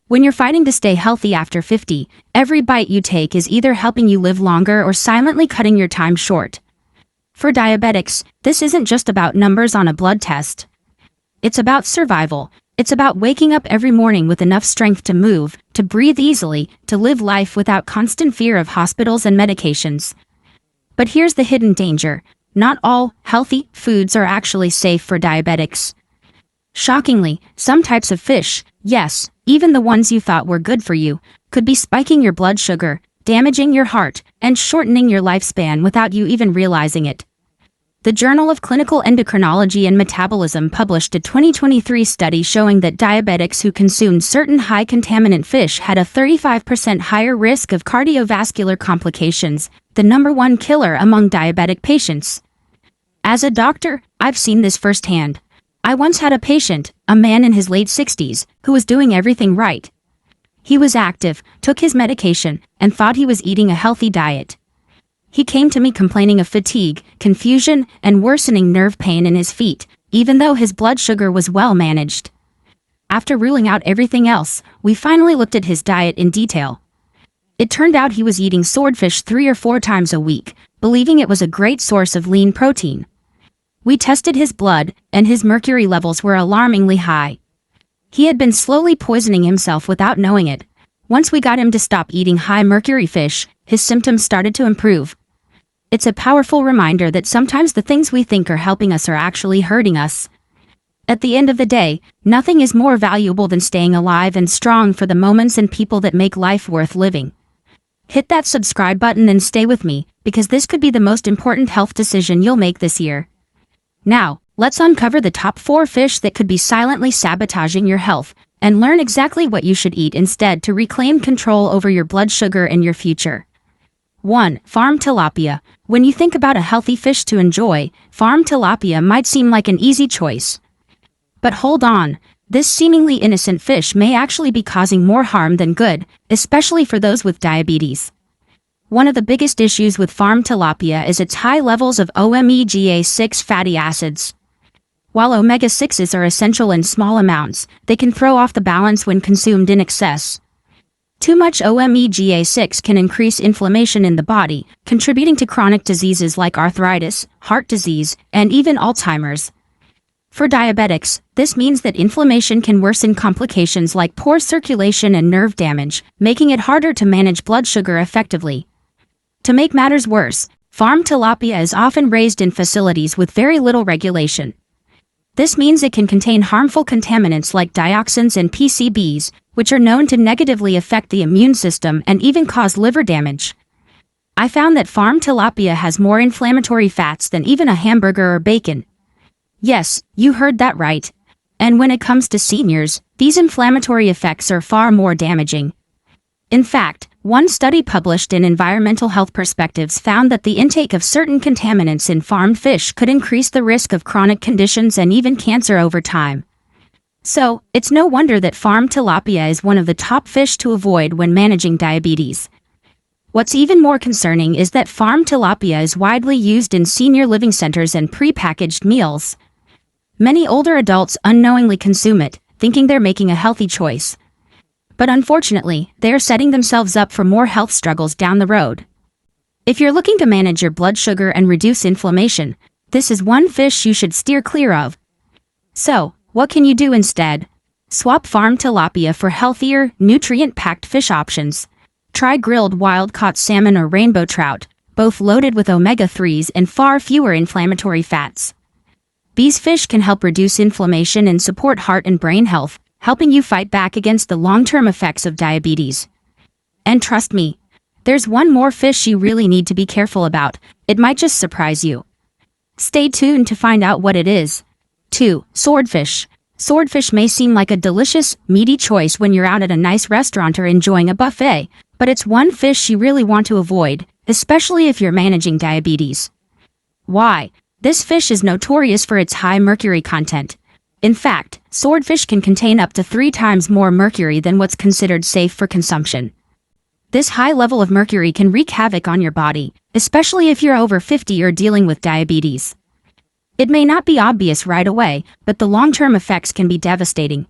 When you're fighting to stay healthy after 50, every bite you take is either helping you live longer or silently cutting your time short. For diabetics, this isn't just about numbers on a blood test. It's about survival. It's about waking up every morning with enough strength to move, to breathe easily, to live life without constant fear of hospitals and medications. But here's the hidden danger. Not all healthy foods are actually safe for diabetics. Shockingly, some types of fish, yes, even the ones you thought were good for you, could be spiking your blood sugar, damaging your heart, and shortening your lifespan without you even realizing it. The Journal of Clinical Endocrinology and Metabolism published a 2023 study showing that diabetics who consumed certain high-contaminant fish had a 35% higher risk of cardiovascular complications, the #1 killer among diabetic patients. As a doctor, I've seen this firsthand. I once had a patient, a man in his late 60s, who was doing everything right. He was active, took his medication, and thought he was eating a healthy diet. He came to me complaining of fatigue, confusion, and worsening nerve pain in his feet, even though his blood sugar was well managed. After ruling out everything else, we finally looked at his diet in detail. It turned out he was eating swordfish 3 or 4 times a week, believing it was a great source of lean protein. We tested his blood, and his mercury levels were alarmingly high. He had been slowly poisoning himself without knowing it. Once we got him to stop eating high mercury fish, his symptoms started to improve. It's a powerful reminder that sometimes the things we think are helping us are actually hurting us. At the end of the day, nothing is more valuable than staying alive and strong for the moments and people that make life worth living. Hit that subscribe button and stay with me, because this could be the most important health decision you'll make this year. Now, let's uncover the top 4 fish that could be silently sabotaging your health, and learn exactly what you should eat instead to reclaim control over your blood sugar and your future. 1. Farm tilapia. When you think about a healthy fish to enjoy, farm tilapia might seem like an easy choice. But hold on, this seemingly innocent fish may actually be causing more harm than good, especially for those with diabetes. One of the biggest issues with farm tilapia is its high levels of omega-6 fatty acids. While omega-6s are essential in small amounts, they can throw off the balance when consumed in excess. Too much omega-6 can increase inflammation in the body, contributing to chronic diseases like arthritis, heart disease, and even Alzheimer's. For diabetics, this means that inflammation can worsen complications like poor circulation and nerve damage, making it harder to manage blood sugar effectively. To make matters worse, farm tilapia is often raised in facilities with very little regulation. This means it can contain harmful contaminants like dioxins and PCBs, which are known to negatively affect the immune system and even cause liver damage. I found that farm tilapia has more inflammatory fats than even a hamburger or bacon. Yes, you heard that right. And when it comes to seniors, these inflammatory effects are far more damaging. In fact, one study published in Environmental Health Perspectives found that the intake of certain contaminants in farmed fish could increase the risk of chronic conditions and even cancer over time. So, it's no wonder that farm tilapia is one of the top fish to avoid when managing diabetes. What's even more concerning is that farm tilapia is widely used in senior living centers and pre-packaged meals. Many older adults unknowingly consume it, thinking they're making a healthy choice. But unfortunately, they are setting themselves up for more health struggles down the road. If you're looking to manage your blood sugar and reduce inflammation, this is one fish you should steer clear of. So, what can you do instead? Swap farm tilapia for healthier, nutrient-packed fish options. Try grilled wild-caught salmon or rainbow trout, both loaded with omega-3s and far fewer inflammatory fats. These fish can help reduce inflammation and support heart and brain health, helping you fight back against the long-term effects of diabetes. And trust me, there's one more fish you really need to be careful about. It might just surprise you. Stay tuned to find out what it is. 2. Swordfish. Swordfish may seem like a delicious, meaty choice when you're out at a nice restaurant or enjoying a buffet, but it's one fish you really want to avoid, especially if you're managing diabetes. Why? This fish is notorious for its high mercury content. In fact, swordfish can contain up to 3 times more mercury than what's considered safe for consumption. This high level of mercury can wreak havoc on your body, especially if you're over 50 or dealing with diabetes. It may not be obvious right away, but the long-term effects can be devastating.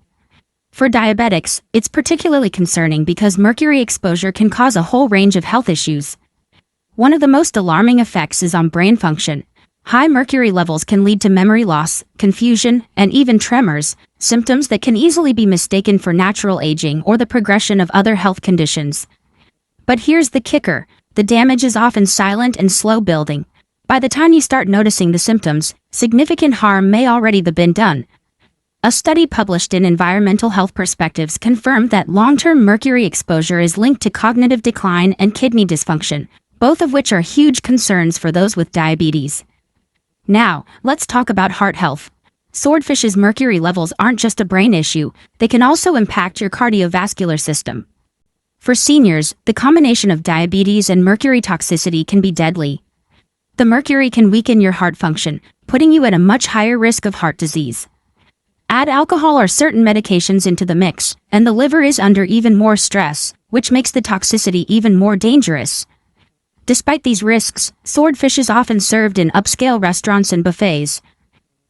For diabetics, it's particularly concerning because mercury exposure can cause a whole range of health issues. One of the most alarming effects is on brain function. High mercury levels can lead to memory loss, confusion, and even tremors, symptoms that can easily be mistaken for natural aging or the progression of other health conditions. But here's the kicker: the damage is often silent and slow building. By the time you start noticing the symptoms, significant harm may already have been done. A study published in Environmental Health Perspectives confirmed that long-term mercury exposure is linked to cognitive decline and kidney dysfunction, both of which are huge concerns for those with diabetes. Now, let's talk about heart health. Swordfish's mercury levels aren't just a brain issue, they can also impact your cardiovascular system. For seniors, the combination of diabetes and mercury toxicity can be deadly. The mercury can weaken your heart function, putting you at a much higher risk of heart disease. Add alcohol or certain medications into the mix, and the liver is under even more stress, which makes the toxicity even more dangerous. Despite these risks, swordfish is often served in upscale restaurants and buffets.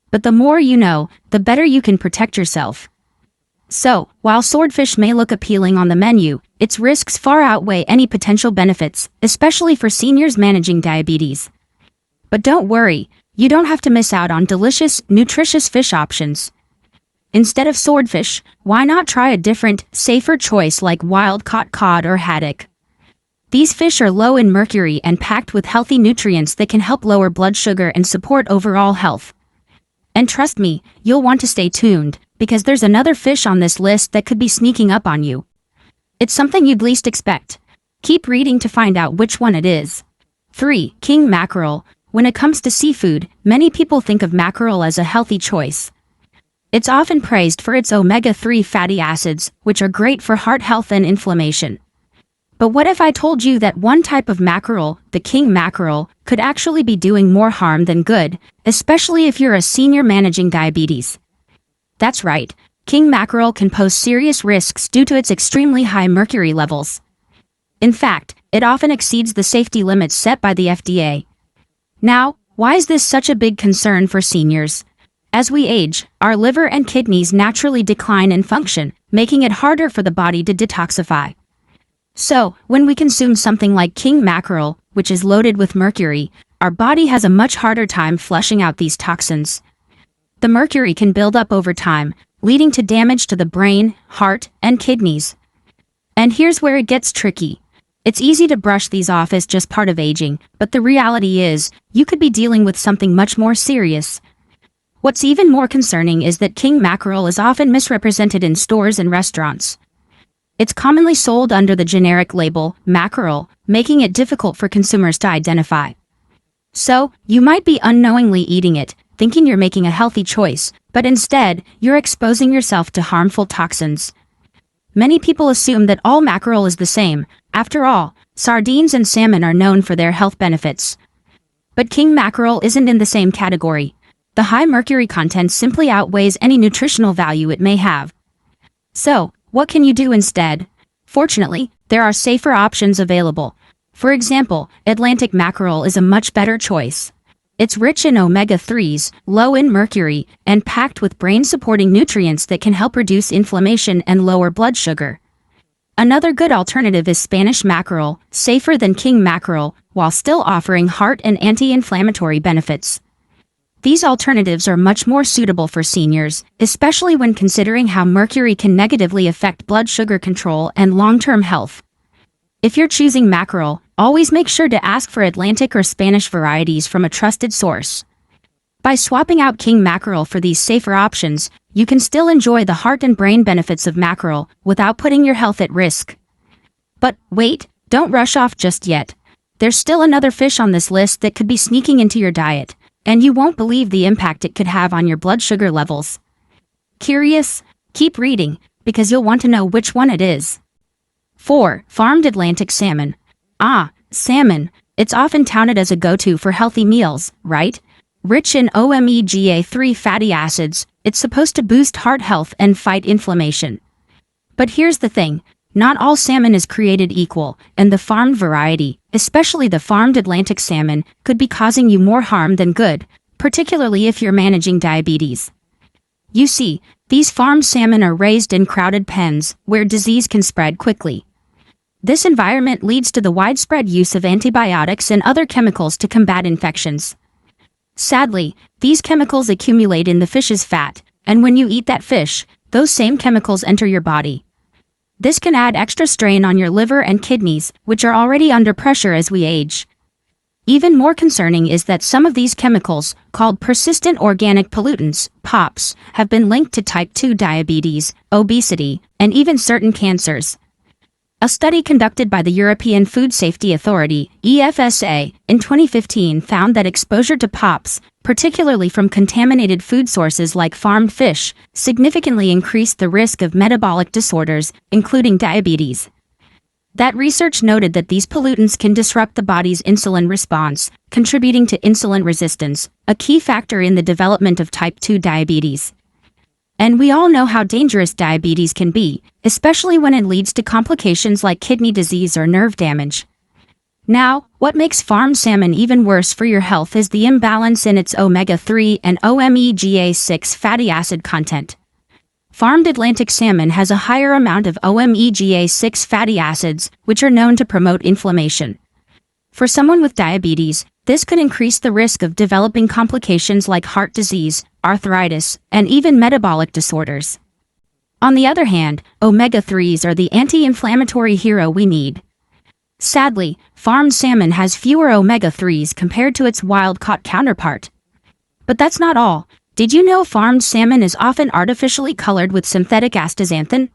But the more you know, the better you can protect yourself. So, while swordfish may look appealing on the menu, its risks far outweigh any potential benefits, especially for seniors managing diabetes. But don't worry, you don't have to miss out on delicious, nutritious fish options. Instead of swordfish, why not try a different, safer choice like wild-caught cod or haddock? These fish are low in mercury and packed with healthy nutrients that can help lower blood sugar and support overall health. And trust me, you'll want to stay tuned, because there's another fish on this list that could be sneaking up on you. It's something you'd least expect. Keep reading to find out which one it is. 3. King mackerel. When it comes to seafood, many people think of mackerel as a healthy choice. It's often praised for its omega-3 fatty acids, which are great for heart health and inflammation. But what if I told you that one type of mackerel, the king mackerel, could actually be doing more harm than good, especially if you're a senior managing diabetes? That's right, king mackerel can pose serious risks due to its extremely high mercury levels. In fact, it often exceeds the safety limits set by the FDA. Now, why is this such a big concern for seniors? As we age, our liver and kidneys naturally decline in function, making it harder for the body to detoxify. So, when we consume something like king mackerel, which is loaded with mercury, our body has a much harder time flushing out these toxins. The mercury can build up over time, leading to damage to the brain, heart, and kidneys. And here's where it gets tricky. It's easy to brush these off as just part of aging, but the reality is, you could be dealing with something much more serious. What's even more concerning is that king mackerel is often misrepresented in stores and restaurants. It's commonly sold under the generic label, mackerel, making it difficult for consumers to identify. So, you might be unknowingly eating it, thinking you're making a healthy choice, but instead, you're exposing yourself to harmful toxins. Many people assume that all mackerel is the same. After all, sardines and salmon are known for their health benefits. But king mackerel isn't in the same category. The high mercury content simply outweighs any nutritional value it may have. So, what can you do instead? Fortunately, there are safer options available. For example, Atlantic mackerel is a much better choice. It's rich in omega-3s, low in mercury, and packed with brain-supporting nutrients that can help reduce inflammation and lower blood sugar. Another good alternative is Spanish mackerel, safer than king mackerel, while still offering heart and anti-inflammatory benefits. These alternatives are much more suitable for seniors, especially when considering how mercury can negatively affect blood sugar control and long-term health. If you're choosing mackerel, always make sure to ask for Atlantic or Spanish varieties from a trusted source. By swapping out king mackerel for these safer options, you can still enjoy the heart and brain benefits of mackerel without putting your health at risk. But wait, don't rush off just yet. There's still another fish on this list that could be sneaking into your diet, and you won't believe the impact it could have on your blood sugar levels. Curious? Keep reading, because you'll want to know which one it is. 4. Farmed Atlantic salmon. Ah, salmon. It's often touted as a go-to for healthy meals, right? Rich in omega-3 fatty acids, it's supposed to boost heart health and fight inflammation. But here's the thing. Not all salmon is created equal, and the farmed variety, especially the farmed Atlantic salmon, could be causing you more harm than good, particularly if you're managing diabetes. You see, these farmed salmon are raised in crowded pens, where disease can spread quickly. This environment leads to the widespread use of antibiotics and other chemicals to combat infections. Sadly, these chemicals accumulate in the fish's fat, and when you eat that fish, those same chemicals enter your body. This can add extra strain on your liver and kidneys, which are already under pressure as we age. Even more concerning is that some of these chemicals, called persistent organic pollutants, POPs, have been linked to type 2 diabetes, obesity, and even certain cancers. A study conducted by the European Food Safety Authority, EFSA, in 2015 found that exposure to POPs, particularly from contaminated food sources like farmed fish, significantly increased the risk of metabolic disorders, including diabetes. That research noted that these pollutants can disrupt the body's insulin response, contributing to insulin resistance, a key factor in the development of type 2 diabetes. And we all know how dangerous diabetes can be, especially when it leads to complications like kidney disease or nerve damage. Now, what makes farmed salmon even worse for your health is the imbalance in its omega-3 and omega-6 fatty acid content. Farmed Atlantic salmon has a higher amount of omega-6 fatty acids, which are known to promote inflammation. For someone with diabetes, this could increase the risk of developing complications like heart disease, arthritis, and even metabolic disorders. On the other hand, omega-3s are the anti-inflammatory hero we need. Sadly, farmed salmon has fewer omega-3s compared to its wild-caught counterpart. But that's not all. Did you know farmed salmon is often artificially colored with synthetic astaxanthin?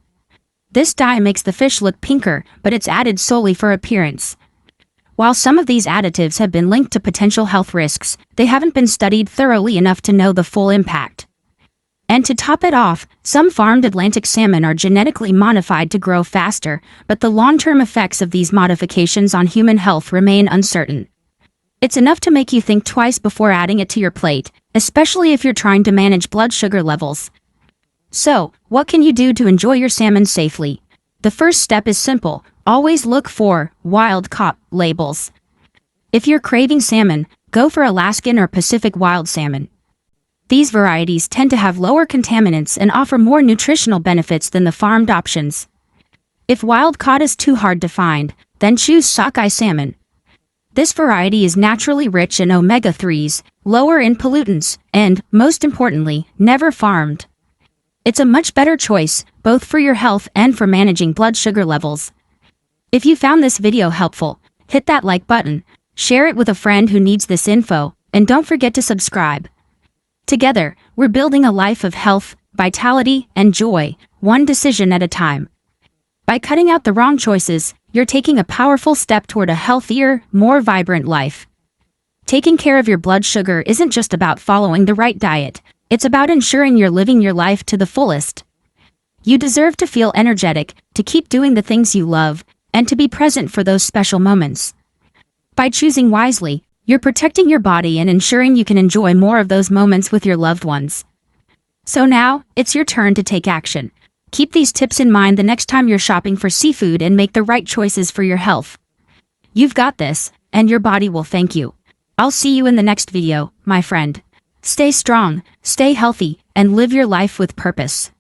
This dye makes the fish look pinker, but it's added solely for appearance. While some of these additives have been linked to potential health risks, they haven't been studied thoroughly enough to know the full impact. And to top it off, some farmed Atlantic salmon are genetically modified to grow faster, but the long-term effects of these modifications on human health remain uncertain. It's enough to make you think twice before adding it to your plate, especially if you're trying to manage blood sugar levels. So, what can you do to enjoy your salmon safely? The first step is simple. Always look for wild-caught labels. If you're craving salmon, go for Alaskan or Pacific wild salmon. These varieties tend to have lower contaminants and offer more nutritional benefits than the farmed options. If wild-caught is too hard to find, then choose sockeye salmon. This variety is naturally rich in omega-3s, lower in pollutants, and, most importantly, never farmed. It's a much better choice, both for your health and for managing blood sugar levels. If you found this video helpful, hit that like button, share it with a friend who needs this info, and don't forget to subscribe. Together, we're building a life of health, vitality, and joy, one decision at a time. By cutting out the wrong choices, you're taking a powerful step toward a healthier, more vibrant life. Taking care of your blood sugar isn't just about following the right diet, it's about ensuring you're living your life to the fullest. You deserve to feel energetic, to keep doing the things you love, and to be present for those special moments. By choosing wisely, you're protecting your body and ensuring you can enjoy more of those moments with your loved ones. So now, it's your turn to take action. Keep these tips in mind the next time you're shopping for seafood and make the right choices for your health. You've got this, and your body will thank you. I'll see you in the next video, my friend. Stay strong, stay healthy, and live your life with purpose.